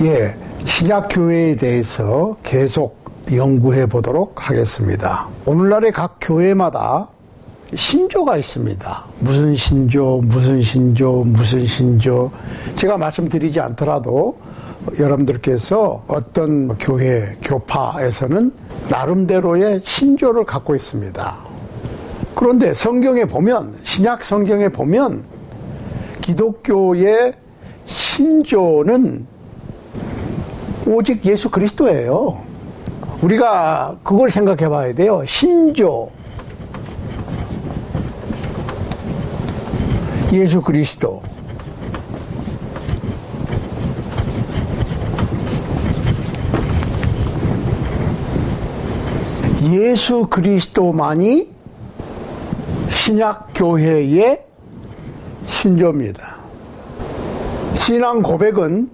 예, 신약교회에 대해서 계속 연구해 보도록 하겠습니다. 오늘날의 각 교회마다 신조가 있습니다. 무슨 신조, 무슨 신조, 무슨 신조. 제가 말씀드리지 않더라도 여러분들께서 어떤 교회, 교파에서는 나름대로의 신조를 갖고 있습니다. 그런데 성경에 보면, 신약 성경에 보면 기독교의 신조는 오직 예수 그리스도예요. 우리가 그걸 생각해 봐야 돼요. 신조. 예수 그리스도. 예수 그리스도만이 신약교회의 신조입니다. 신앙 고백은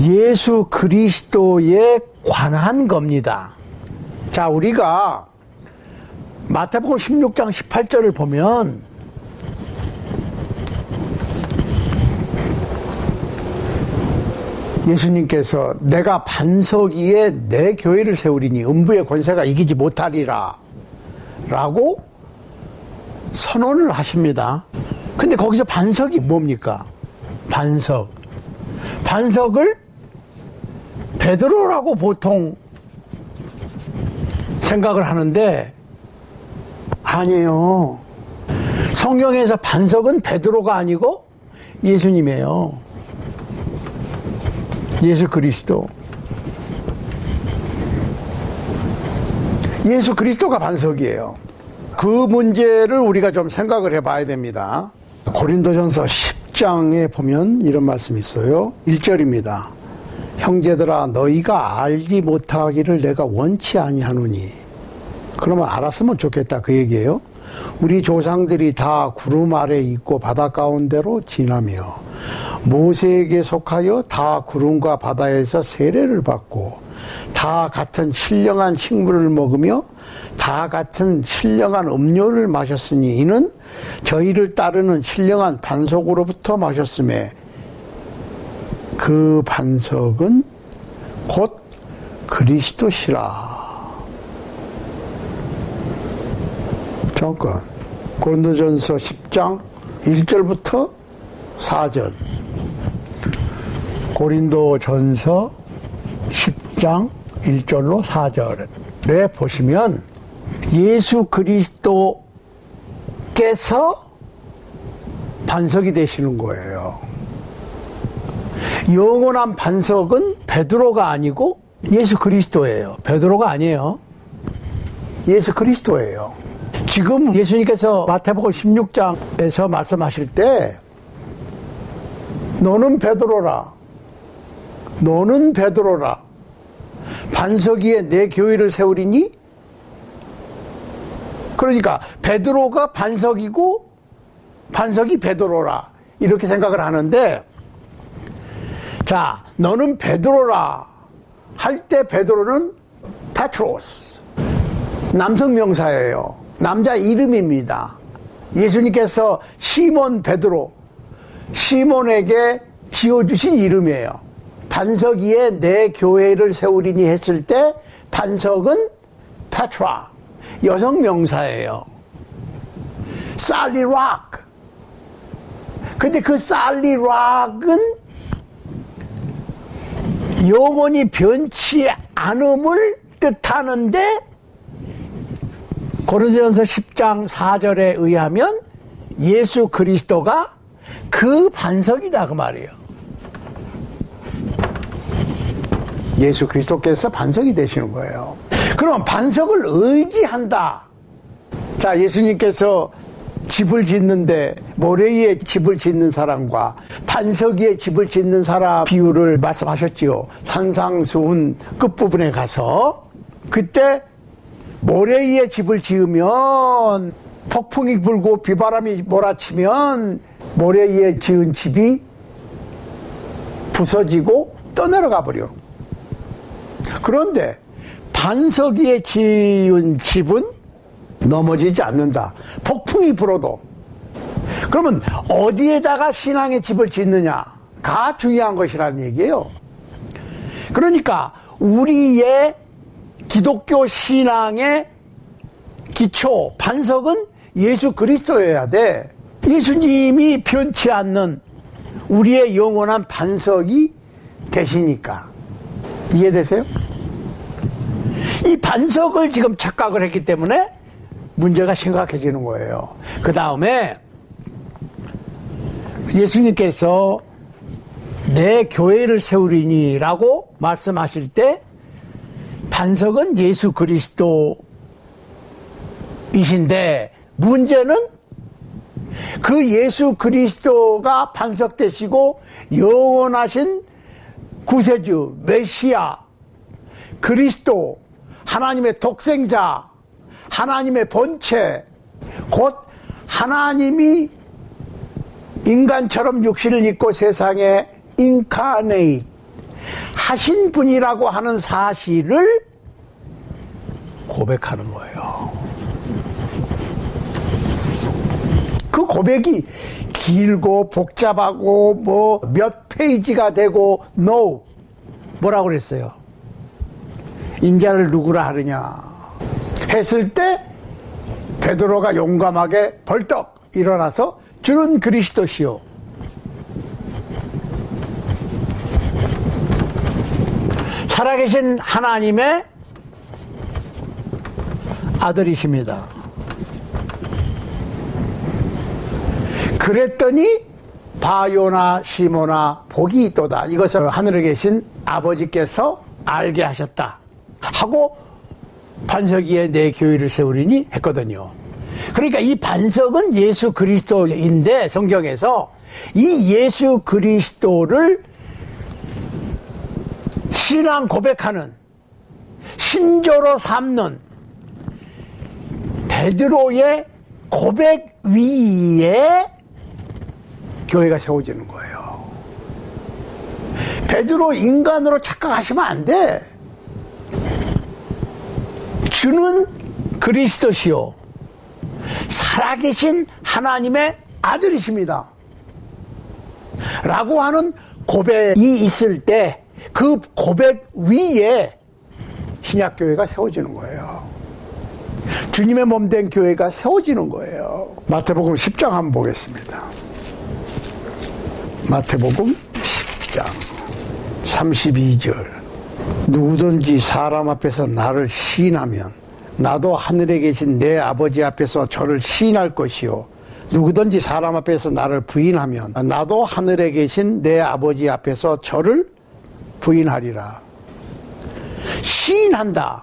예수 그리스도에 관한 겁니다. 자, 우리가 마태복음 16장 18절을 보면 예수님께서 내가 반석 위에 내 교회를 세우리니 음부의 권세가 이기지 못하리라 라고 선언을 하십니다. 근데 거기서 반석이 뭡니까? 반석을 베드로라고 보통 생각을 하는데 아니에요. 성경에서 반석은 베드로가 아니고 예수님이에요. 예수 그리스도. 예수 그리스도가 반석이에요. 그 문제를 우리가 좀 생각을 해봐야 됩니다. 고린도전서 10장에 보면 이런 말씀이 있어요. 1절입니다. 형제들아 너희가 알지 못하기를 내가 원치 아니하노니. 그러면 알았으면 좋겠다 그 얘기예요. 우리 조상들이 다 구름 아래 있고 바다 가운데로 지나며 모세에게 속하여 다 구름과 바다에서 세례를 받고 다 같은 신령한 식물을 먹으며 다 같은 신령한 음료를 마셨으니 이는 저희를 따르는 신령한 반석으로부터 마셨음에 그 반석은 곧 그리스도시라. 잠깐, 고린도전서 10장 1절부터 4절. 고린도전서 10장 1절로 4절에 보시면 예수 그리스도께서 반석이 되시는 거예요. 영원한 반석은 베드로가 아니고 예수 그리스도예요. 베드로가 아니에요. 예수 그리스도예요. 지금 예수님께서 마태복음 16장에서 말씀하실 때 너는 베드로라. 너는 베드로라. 반석 위에 내 교회를 세우리니. 그러니까 베드로가 반석이고 반석이 베드로라. 이렇게 생각을 하는데, 자, 너는 베드로라 할 때 베드로는 페트로스. 남성 명사예요. 남자 이름입니다. 예수님께서 시몬 베드로, 시몬에게 지어주신 이름이에요. 반석 위에 내 교회를 세우리니 했을 때 반석은 페트라, 여성 명사예요. 살리락. 근데 그 살리락은 영원히 변치 않음을 뜻하는데 고린도전서 10장 4절에 의하면 예수 그리스도가 그 반석이다 그 말이에요. 예수 그리스도께서 반석이 되시는 거예요. 그럼 반석을 의지한다. 자, 예수님께서 집을 짓는데 모래 위에 집을 짓는 사람과 반석 위에 집을 짓는 사람 비유를 말씀하셨지요. 산상수훈 끝부분에 가서 그때 모래 위에 집을 지으면 폭풍이 불고 비바람이 몰아치면 모래 위에 지은 집이 부서지고 떠내려가 버려. 그런데 반석 위에 지은 집은 넘어지지 않는다. 폭풍이 불어도. 그러면 어디에다가 신앙의 집을 짓느냐? 반석가 중요한 것이라는 얘기예요. 그러니까 우리의 기독교 신앙의 기초, 반석은 예수 그리스도여야 돼. 예수님이 변치 않는 우리의 영원한 반석이 되시니까. 이해되세요? 이 반석을 지금 착각을 했기 때문에 문제가 심각해지는 거예요. 그 다음에 예수님께서 내 교회를 세우리니 라고 말씀하실 때 반석은 예수 그리스도이신데 문제는 그 예수 그리스도가 반석 되시고 영원하신 구세주, 메시아, 그리스도, 하나님의 독생자, 하나님의 본체, 곧 하나님이 인간처럼 육신을 입고 세상에 인카네이트 하신 분이라고 하는 사실을 고백하는 거예요. 그 고백이 길고 복잡하고 뭐 몇 페이지가 되고 no 뭐라고 그랬어요? 인자를 누구라 하느냐 했을 때 베드로가 용감하게 벌떡 일어나서 주는 그리스도시요 살아계신 하나님의 아들이십니다. 그랬더니 바요나 시모나 복이 있도다. 이것을 하늘에 계신 아버지께서 알게 하셨다 하고 반석 위에 내 교회를 세우리니 했거든요. 그러니까 이 반석은 예수 그리스도인데 성경에서 이 예수 그리스도를 신앙 고백하는 신조로 삼는 베드로의 고백 위에 교회가 세워지는 거예요. 베드로 인간으로 착각하시면 안 돼. 주는 그리스도시요 살아계신 하나님의 아들이십니다 라고 하는 고백이 있을 때 그 고백 위에 신약교회가 세워지는 거예요. 주님의 몸된 교회가 세워지는 거예요. 마태복음 10장 한번 보겠습니다. 마태복음 10장 32절 누구든지 사람 앞에서 나를 시인하면 나도 하늘에 계신 내 아버지 앞에서 저를 시인할 것이요 누구든지 사람 앞에서 나를 부인하면 나도 하늘에 계신 내 아버지 앞에서 저를 부인하리라. 시인한다.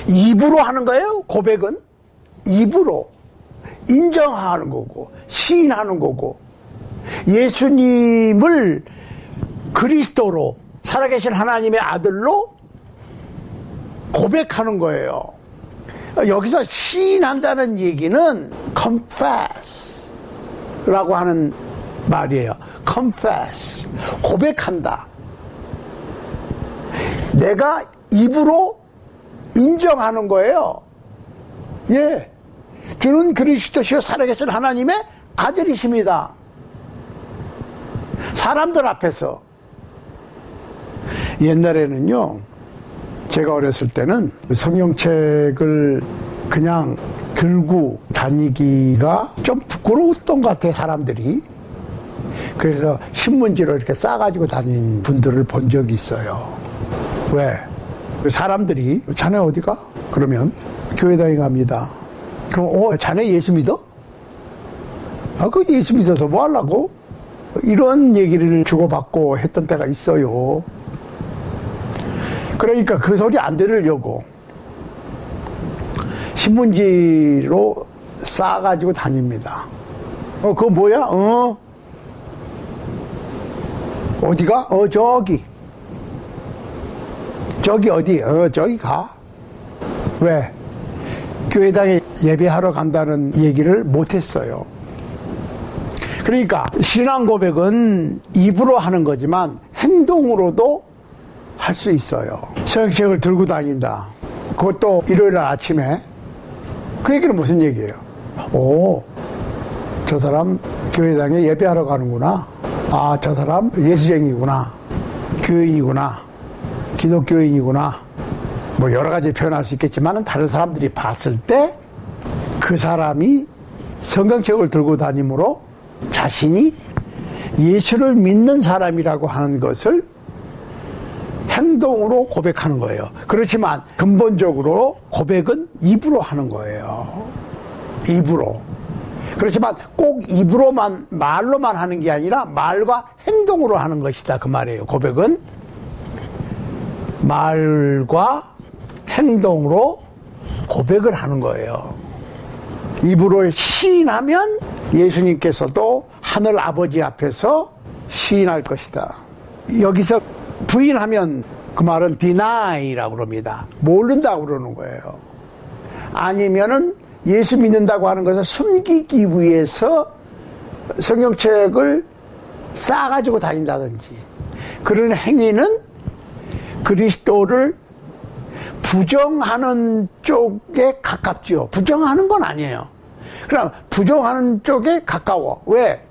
입으로 하는 거예요. 고백은 입으로 인정하는 거고 시인하는 거고 예수님을 그리스도로 살아계신 하나님의 아들로 고백하는 거예요. 여기서 시인한다는 얘기는 confess 라고 하는 말이에요. confess 고백한다. 내가 입으로 인정하는 거예요. 예, 주는 그리스도시요 살아계신 하나님의 아들이십니다. 사람들 앞에서. 옛날에는요 제가 어렸을 때는 성경책을 그냥 들고 다니기가 좀 부끄러웠던 것 같아요. 사람들이. 그래서 신문지로 이렇게 싸가지고 다닌 분들을 본 적이 있어요. 왜? 사람들이 자네 어디가? 그러면 교회 다니 갑니다. 그럼 자네 예수 믿어? 그 예수 믿어서 뭐 하려고? 이런 얘기를 주고받고 했던 때가 있어요. 그러니까 그 소리 안 들으려고 신문지로 싸가지고 다닙니다. 그거 뭐야? 어디가? 저기 어디? 저기 가. 왜? 교회당에 예배하러 간다는 얘기를 못했어요. 그러니까 신앙 고백은 입으로 하는 거지만 행동으로도 할 수 있어요. 성경책을 들고 다닌다. 그것도 일요일 아침에. 그 얘기는 무슨 얘기예요? 저 사람 교회당에 예배하러 가는구나. 아, 저 사람 예수쟁이구나, 교인이구나, 기독교인이구나, 뭐 여러 가지 표현할 수 있겠지만 다른 사람들이 봤을 때 그 사람이 성경책을 들고 다니므로 자신이 예수를 믿는 사람이라고 하는 것을 행동으로 고백하는 거예요. 그렇지만 근본적으로 고백은 입으로 하는 거예요. 입으로. 그렇지만 꼭 입으로만, 말로만 하는 게 아니라 말과 행동으로 하는 것이다, 그 말이에요. 고백은 말과 행동으로 고백을 하는 거예요. 입으로 시인하면 예수님께서도 하늘 아버지 앞에서 시인할 것이다. 여기서 부인하면 그 말은 deni라고 그럽니다. 모른다고 그러는 거예요. 아니면은 예수 믿는다고 하는 것을 숨기기 위해서 성경책을 싸가지고 다닌다든지 그런 행위는 그리스도를 부정하는 쪽에 가깝지요. 부정하는 건 아니에요. 그럼 부정하는 쪽에 가까워. 왜?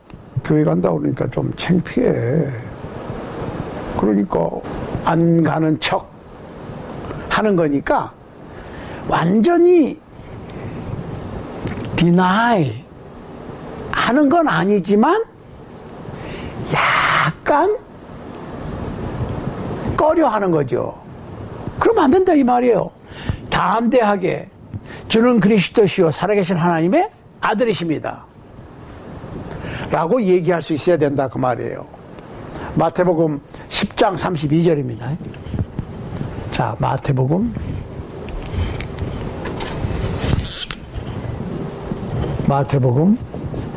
교회 간다고 그러니까 좀 창피해. 그러니까 안 가는 척 하는 거니까 완전히 deny 하는 건 아니지만 약간 꺼려 하는 거죠. 그러면 안 된다 이 말이에요. 담대하게 주는 그리스도시요 살아계신 하나님의 아들이십니다 라고 얘기할 수 있어야 된다 그 말이에요. 마태복음 10장 32절입니다. 자, 마태복음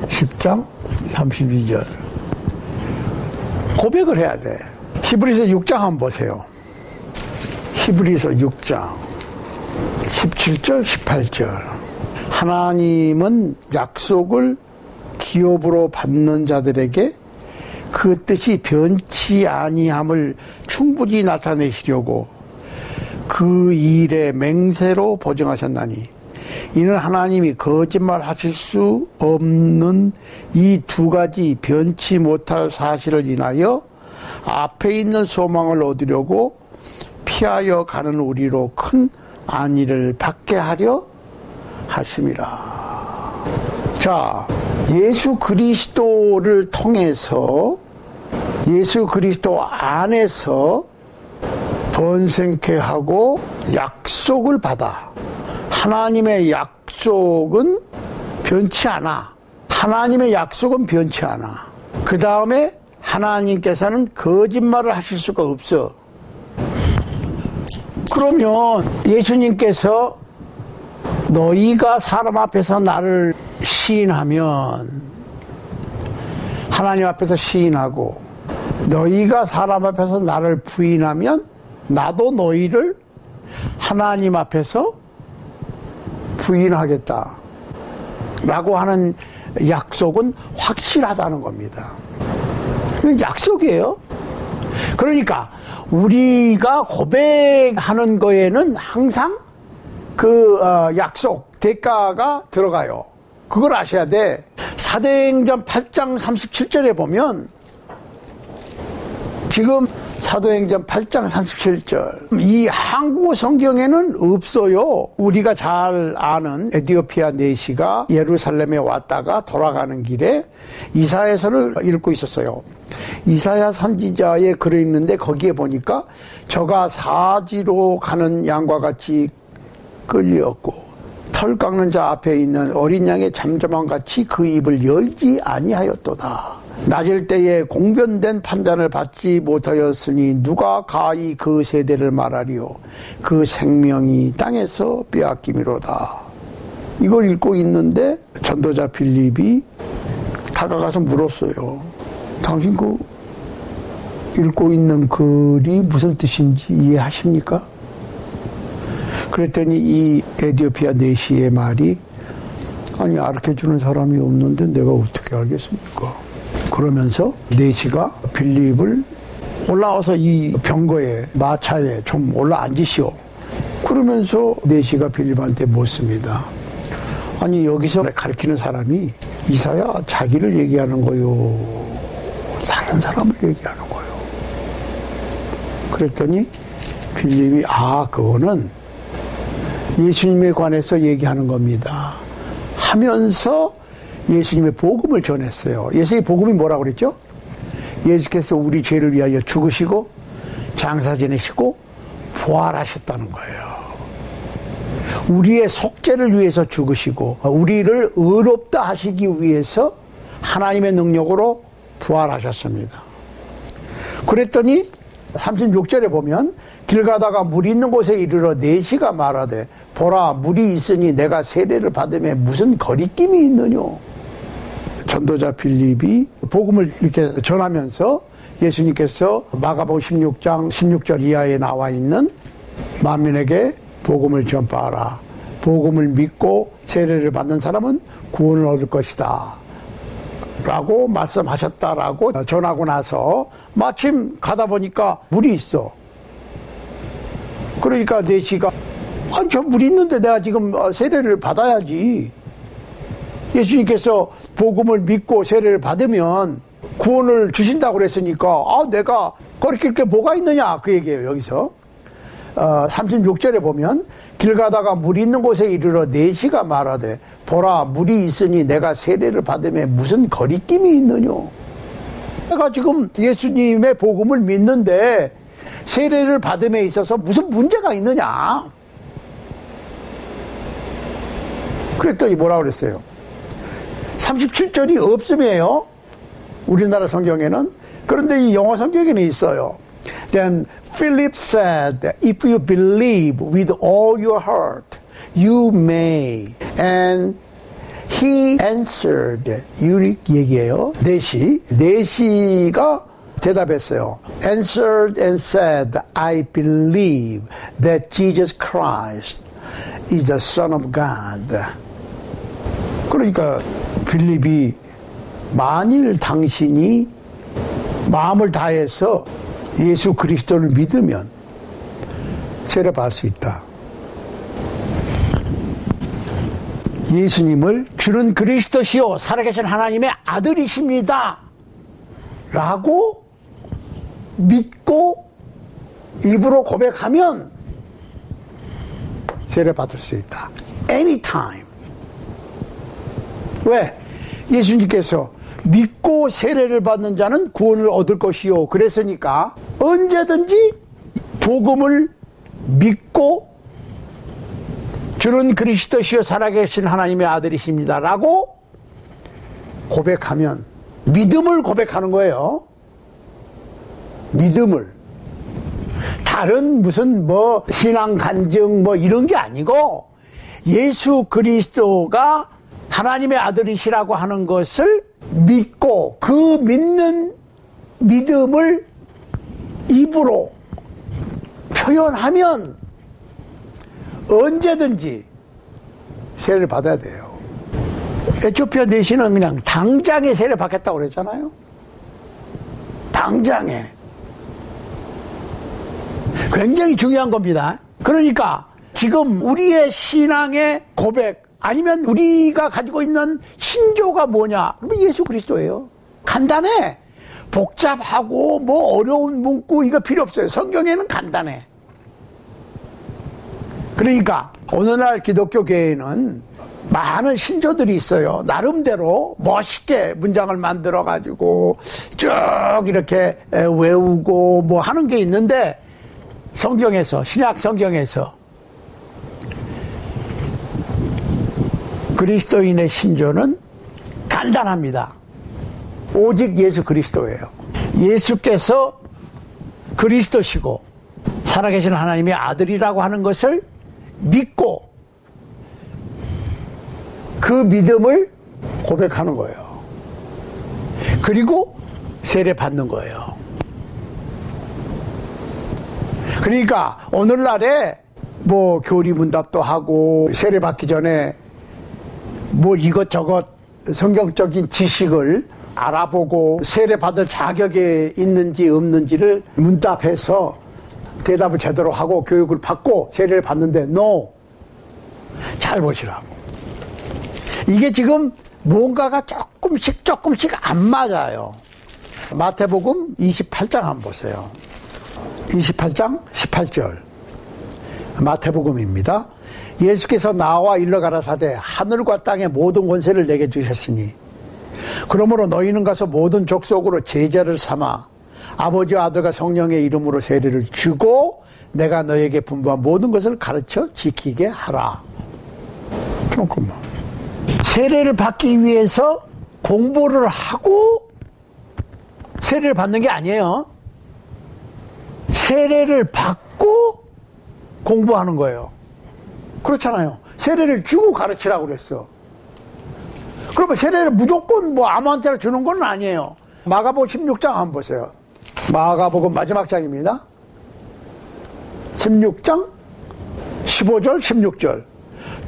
10장 32절 고백을 해야 돼. 히브리서 6장 한번 보세요. 히브리서 6장 17절 18절 하나님은 약속을 기업으로 받는 자들에게 그 뜻이 변치 아니함을 충분히 나타내시려고 그 일의 맹세로 보증하셨나니 이는 하나님이 거짓말하실 수 없는 이 두 가지 변치 못할 사실을 인하여 앞에 있는 소망을 얻으려고 피하여 가는 우리로 큰 안위를 받게 하려 하심이라. 자, 예수 그리스도를 통해서 예수 그리스도 안에서 번성케 하고 약속을 받아. 하나님의 약속은 변치 않아. 하나님의 약속은 변치 않아. 그 다음에 하나님께서는 거짓말을 하실 수가 없어. 그러면 예수님께서 너희가 사람 앞에서 나를 시인하면 하나님 앞에서 시인하고 너희가 사람 앞에서 나를 부인하면 나도 너희를 하나님 앞에서 부인하겠다 라고 하는 약속은 확실하다는 겁니다. 이건 약속이에요. 그러니까 우리가 고백하는 거에는 항상 그 약속, 대가가 들어가요. 그걸 아셔야 돼. 사도행전 8장 37절에 보면 지금 사도행전 8장 37절 이 한국어 성경에는 없어요. 우리가 잘 아는 에티오피아 내시가 예루살렘에 왔다가 돌아가는 길에 이사야서를 읽고 있었어요. 이사야 선지자의 글을 읽는데 거기에 보니까 저가 사지로 가는 양과 같이 끌렸고 털 깎는 자 앞에 있는 어린 양의 잠잠함 같이 그 입을 열지 아니하였도다. 낮을 때에 공변된 판단을 받지 못하였으니 누가 가히 그 세대를 말하리요. 그 생명이 땅에서 빼앗김이로다. 이걸 읽고 있는데 전도자 빌립이 다가가서 물었어요. 당신 그 읽고 있는 글이 무슨 뜻인지 이해하십니까? 그랬더니 이 에티오피아 내시의 말이 아니 가르쳐주는 사람이 없는데 내가 어떻게 알겠습니까? 그러면서 내시가 빌립을 올라와서 이 병거에 마차에 좀 올라앉으시오. 그러면서 내시가 빌립한테 묻습니다. 아니 여기서 가르치는 사람이 이사야 자기를 얘기하는 거요. 다른 사람을 얘기하는 거예요. 그랬더니 빌립이 그거는 예수님에 관해서 얘기하는 겁니다 하면서 예수님의 복음을 전했어요. 예수님의 복음이 뭐라고 그랬죠? 예수께서 우리 죄를 위하여 죽으시고 장사 지내시고 부활하셨다는 거예요. 우리의 속죄를 위해서 죽으시고 우리를 의롭다 하시기 위해서 하나님의 능력으로 부활하셨습니다. 그랬더니 36절에 보면 길 가다가 물이 있는 곳에 이르러 내시가 말하되 보라 물이 있으니 내가 세례를 받음에 무슨 거리낌이 있느냐. 전도자 빌립이 복음을 이렇게 전하면서 예수님께서 마가복음 16장 16절 이하에 나와 있는 만민에게 복음을 전파하라. 복음을 믿고 세례를 받는 사람은 구원을 얻을 것이다 라고 말씀하셨다라고 전하고 나서 마침 가다 보니까 물이 있어. 그러니까 내시가 저 물이 있는데 내가 지금 세례를 받아야지. 예수님께서 복음을 믿고 세례를 받으면 구원을 주신다고 그랬으니까 내가 거리낄 게 뭐가 있느냐 그 얘기예요. 여기서 36절에 보면 길 가다가 물이 있는 곳에 이르러 내시가 말하되 보라 물이 있으니 내가 세례를 받음에 무슨 거리낌이 있느냐. 내가 지금 예수님의 복음을 믿는데 세례를 받음에 있어서 무슨 문제가 있느냐. 그랬더니 뭐라 그랬어요? 37절이 없음이에요. 우리나라 성경에는. 그런데 이 영어 성경에는 있어요. Then Philip said, if you believe with all your heart, you may. And he answered. 이 얘기예요. 내시가 대답했어요. Answered and said, I believe that Jesus Christ is the Son of God. 그러니까 빌립이 만일 당신이 마음을 다해서 예수 그리스도를 믿으면 세례받을 수 있다. 예수님을 주는 그리스도시요 살아계신 하나님의 아들이십니다 라고 믿고 입으로 고백하면 세례받을 수 있다. Anytime. 왜? 예수님께서 믿고 세례를 받는 자는 구원을 얻을 것이요 그랬으니까 언제든지 복음을 믿고 주는 그리스도시요 살아계신 하나님의 아들이십니다 라고 고백하면 믿음을 고백하는 거예요. 믿음을. 다른 무슨 신앙 간증 이런 게 아니고 예수 그리스도가 하나님의 아들이시라고 하는 것을 믿고 그 믿는 믿음을 입으로 표현하면 언제든지 세례를 받아야 돼요. 에티오피아 내시는 그냥 당장에 세례 받겠다고 그랬잖아요. 당장에. 굉장히 중요한 겁니다. 그러니까 지금 우리의 신앙의 고백 아니면 우리가 가지고 있는 신조가 뭐냐? 그러면 예수 그리스도예요. 간단해. 복잡하고 어려운 문구 이거 필요 없어요. 성경에는 간단해. 그러니까 오늘날 기독교 교회는 많은 신조들이 있어요. 나름대로 멋있게 문장을 만들어가지고 쭉 이렇게 외우고 하는 게 있는데 성경에서 신약 성경에서 그리스도인의 신조는 간단합니다. 오직 예수 그리스도예요. 예수께서 그리스도시고 살아계신 하나님의 아들이라고 하는 것을 믿고 그 믿음을 고백하는 거예요. 그리고 세례 받는 거예요. 그러니까 오늘날에 교리문답도 하고 세례 받기 전에 이것저것 성경적인 지식을 알아보고 세례 받을 자격이 있는지 없는지를 문답해서 대답을 제대로 하고 교육을 받고 세례를 받는데 no. 잘 보시라고. 이게 지금 뭔가가 조금씩 안 맞아요. 마태복음 28장 한번 보세요. 28장 18절. 마태복음입니다. 예수께서 나와 일러 가라사대 하늘과 땅의 모든 권세를 내게 주셨으니 그러므로 너희는 가서 모든 족속으로 제자를 삼아 아버지와 아들과 성령의 이름으로 세례를 주고 내가 너에게 분부한 모든 것을 가르쳐 지키게 하라. 조금만. 세례를 받기 위해서 공부를 하고 세례를 받는 게 아니에요. 세례를 받고 공부하는 거예요. 그렇잖아요. 세례를 주고 가르치라고 그랬어. 그러면 세례를 무조건 뭐 아무한테나 주는 건 아니에요. 마가복음 16장 한번 보세요. 마가복음 마지막 장입니다. 16장 15절 16절.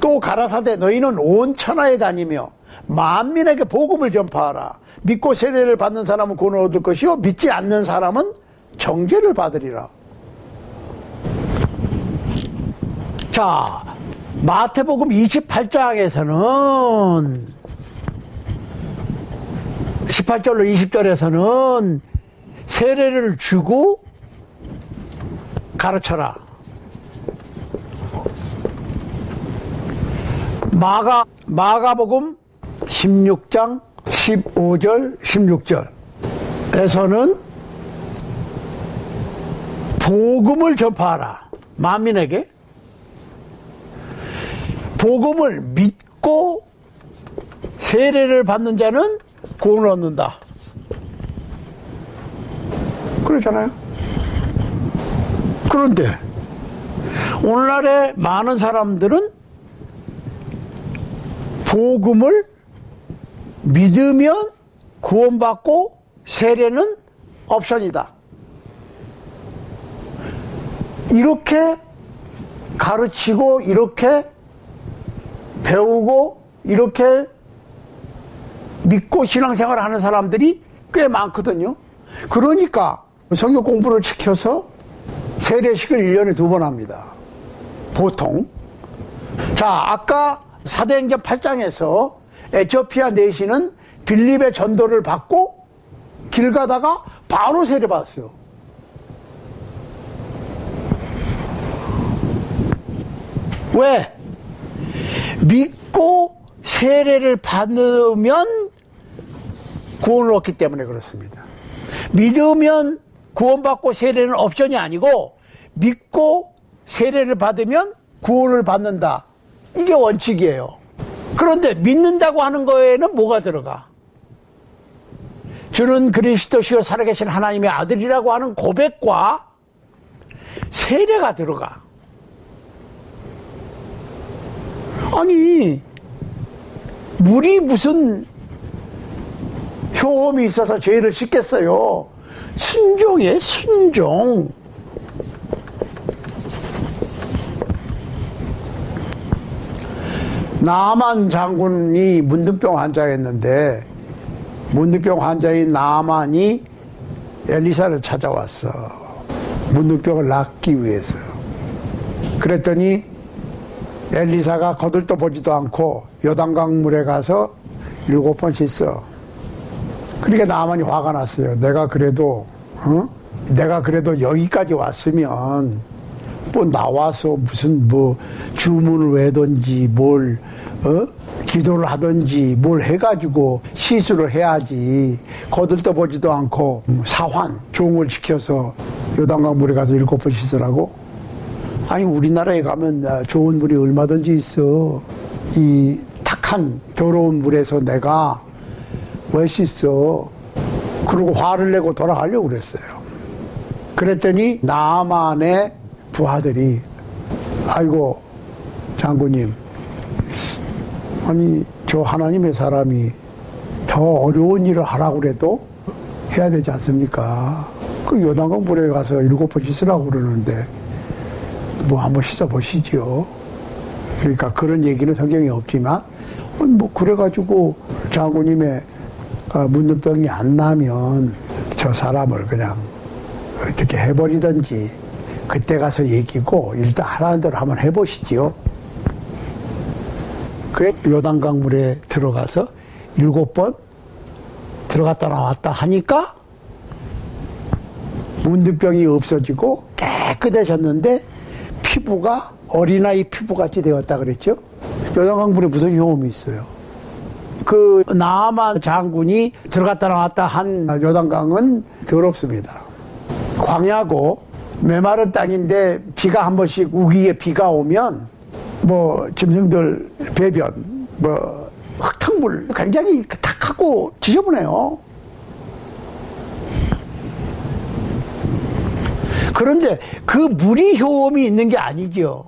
또 가라사대 너희는 온 천하에 다니며 만민에게 복음을 전파하라. 믿고 세례를 받는 사람은 구원을 얻을 것이요 믿지 않는 사람은 정죄를 받으리라. 자, 마태복음 28장에서는 18절로 20절에서는 세례를 주고 가르쳐라. 마가복음 16장 15절 16절에서는 복음을 전파하라. 만민에게 복음을 믿고 세례를 받는 자는 구원을 얻는다. 그러잖아요. 그런데 오늘날의 많은 사람들은 복음을 믿으면 구원받고 세례는 옵션이다. 이렇게 가르치고 이렇게 배우고 이렇게 믿고 신앙생활을 하는 사람들이 꽤 많거든요. 그러니까 성경 공부를 시켜서 세례식을 1년에 2번 합니다. 보통. 자, 아까 사도행전 8장에서 에티오피아 내시는 빌립의 전도를 받고 길 가다가 바로 세례 받았어요. 왜? 믿고 세례를 받으면 구원을 얻기 때문에 그렇습니다. 믿으면 구원받고 세례는 옵션이 아니고 믿고 세례를 받으면 구원을 받는다. 이게 원칙이에요. 그런데 믿는다고 하는 거에는 뭐가 들어가? 주는 그리스도시요 살아계신 하나님의 아들이라고 하는 고백과 세례가 들어가. 아니, 물이 무슨 효험이 있어서 죄를 씻겠어요? 순종이에요, 순종. 나만 장군이 문둥병 환자였는데 문둥병 환자인 나만이 엘리사를 찾아왔어. 문둥병을 낫기 위해서. 그랬더니 엘리사가 거들떠보지도 않고 요단강 물에 가서 7번 씻어. 그러니까 나만이 화가 났어요. 내가 그래도 여기까지 왔으면 뭐 나와서 무슨 뭐 주문을 외던지 뭘 기도를 하든지 뭘 해가지고 시술을 해야지. 거들떠보지도 않고 사환 종을 시켜서 요단강 물에 가서 7번 씻으라고? 아니, 우리나라에 가면 좋은 물이 얼마든지 있어. 이 탁한 더러운 물에서 내가 왜 씻어? 그러고 화를 내고 돌아가려고 그랬어요. 그랬더니 나만의 부하들이, 아이고 장군님, 아니 저 하나님의 사람이 더 어려운 일을 하라고 그래도 해야 되지 않습니까? 그 요단강 물에 가서 7번 씻으라고 그러는데 뭐 한번 씻어보시죠. 그러니까 그런 얘기는 성경에 없지만 뭐 그래가지고 장군님의 문둥병이 안 나면 저 사람을 그냥 어떻게 해버리든지 그때 가서 얘기고 일단 하라는 대로 한번 해보시지요. 그래 요단강 물에 들어가서 7번 들어갔다 나왔다 하니까 문둥병이 없어지고 깨끗해졌는데 피부가 어린아이 피부같이 되었다 그랬죠. 요단강물에 묻은 경험이 있어요. 그 나아만 장군이 들어갔다 나왔다 한 요단강은 더럽습니다. 광야고 메마른 땅인데 비가 한 번씩 우기에 비가 오면 뭐 짐승들 배변 뭐 흙탕물 굉장히 탁하고 지저분해요. 그런데 그 물이 효험이 있는 게 아니죠.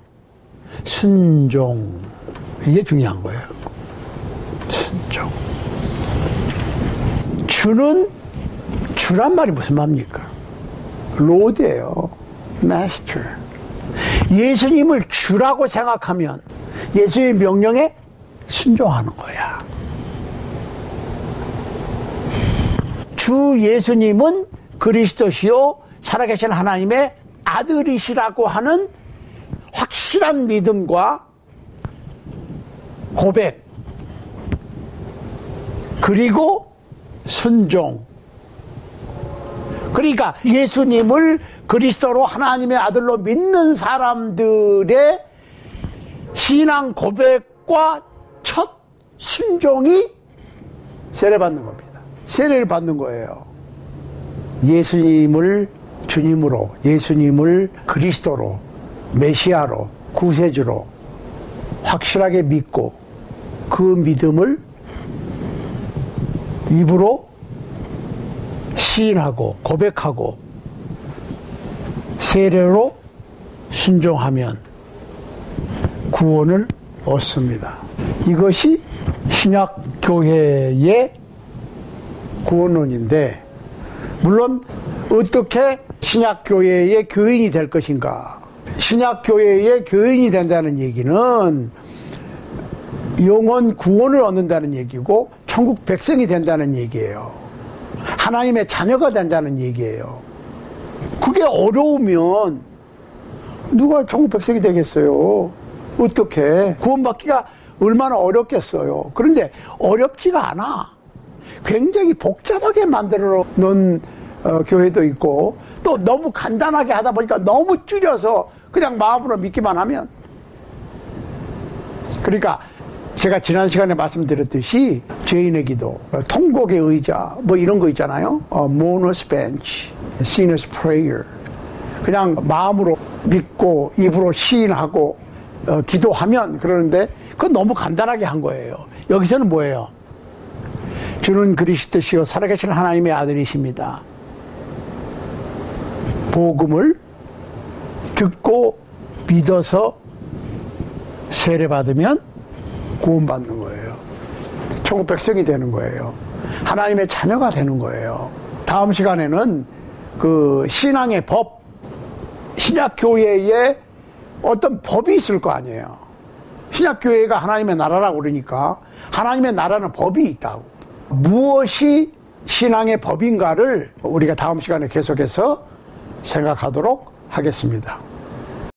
순종. 이게 중요한 거예요. 순종. 주란 말이 무슨 말입니까? 로드예요. 마스터. 예수님을 주라고 생각하면 예수의 명령에 순종하는 거야. 주 예수님은 그리스도시요 살아계신 하나님의 아들이시라고 하는 확실한 믿음과 고백 그리고 순종. 그러니까 예수님을 그리스도로 하나님의 아들로 믿는 사람들의 신앙 고백과 첫 순종이 세례받는 겁니다. 세례를 받는 거예요. 예수님을 주님으로, 예수님을 그리스도로, 메시아로, 구세주로 확실하게 믿고 그 믿음을 입으로 시인하고 고백하고 세례로 순종하면 구원을 얻습니다. 이것이 신약교회의 구원론인데, 물론 어떻게 신약교회의 교인이 될 것인가. 신약교회의 교인이 된다는 얘기는 영원 구원을 얻는다는 얘기고 천국 백성이 된다는 얘기예요. 하나님의 자녀가 된다는 얘기예요. 그게 어려우면 누가 천국 백성이 되겠어요? 어떻게? 구원받기가 얼마나 어렵겠어요. 그런데 어렵지가 않아. 굉장히 복잡하게 만들어 놓은 교회도 있고, 또 너무 간단하게 하다 보니까 너무 줄여서 그냥 마음으로 믿기만 하면. 그러니까 제가 지난 시간에 말씀드렸듯이 죄인의 기도, 통곡의 의자 뭐 이런 거 있잖아요. mourner's bench, sinner's prayer. 그냥 마음으로 믿고 입으로 시인하고 기도하면 그러는데 그건 너무 간단하게 한 거예요. 여기서는 뭐예요? 주는 그리스도시요 살아계신 하나님의 아들이십니다. 복음을 듣고 믿어서 세례받으면 구원받는 거예요. 천국 백성이 되는 거예요. 하나님의 자녀가 되는 거예요. 다음 시간에는 그 신앙의 법, 신약교회에 어떤 법이 있을 거 아니에요. 신약교회가 하나님의 나라라고 그러니까 하나님의 나라는 법이 있다고. 무엇이 신앙의 법인가를 우리가 다음 시간에 계속해서 생각하도록 하겠습니다.